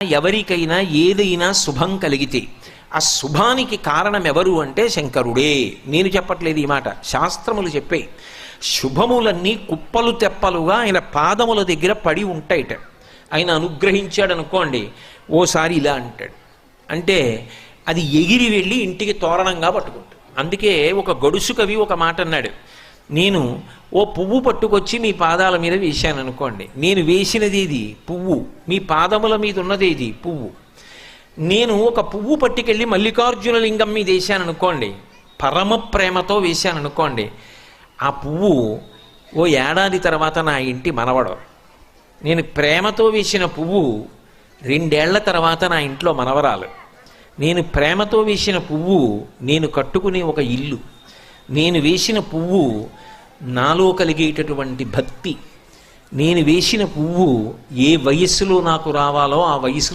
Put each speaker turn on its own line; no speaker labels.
ఎవరికైనా ఏదైనా శుభం కలిగితే ఆ శుభానికి కారణం ఎవరు అంటే శంకరుడే. నేను చెప్పట్లేదు ఈ మాట, శాస్త్రములు చెప్పే. శుభములన్నీ కుప్పలు తెప్పలుగా ఆయన పాదముల దగ్గర పడి ఉంటాయిట. ఆయన అనుగ్రహించాడు అనుకోండి, ఓసారి ఇలా అంటాడు అంటే అది ఎగిరి వెళ్ళి ఇంటికి తోరణంగా పట్టుకుంటాడు. అందుకే ఒక గడుసు కవి ఒక మాట అన్నాడు, నేను ఓ పువ్వు పట్టుకొచ్చి మీ పాదాల మీద వేశాను అనుకోండి, నేను వేసినది ఇది పువ్వు, మీ పాదముల మీద ఉన్నది ఇది పువ్వు. నేను ఒక పువ్వు పట్టుకెళ్ళి మల్లికార్జున లింగం మీద వేశాను అనుకోండి, పరమ ప్రేమతో వేశాను అనుకోండి, ఆ పువ్వు ఓ ఏడాది తర్వాత నా ఇంటి మనవడు. నేను ప్రేమతో వేసిన పువ్వు 2 ఏళ్ల తర్వాత నా ఇంట్లో మనవరాలు. నేను ప్రేమతో వేసిన పువ్వు నేను కట్టుకునే ఒక ఇల్లు. నేను వేసిన పువ్వు నాలో కలిగేటటువంటి భక్తి. నేను వేసిన పువ్వు ఏ వయస్సులో నాకు రావాలో ఆ వయసు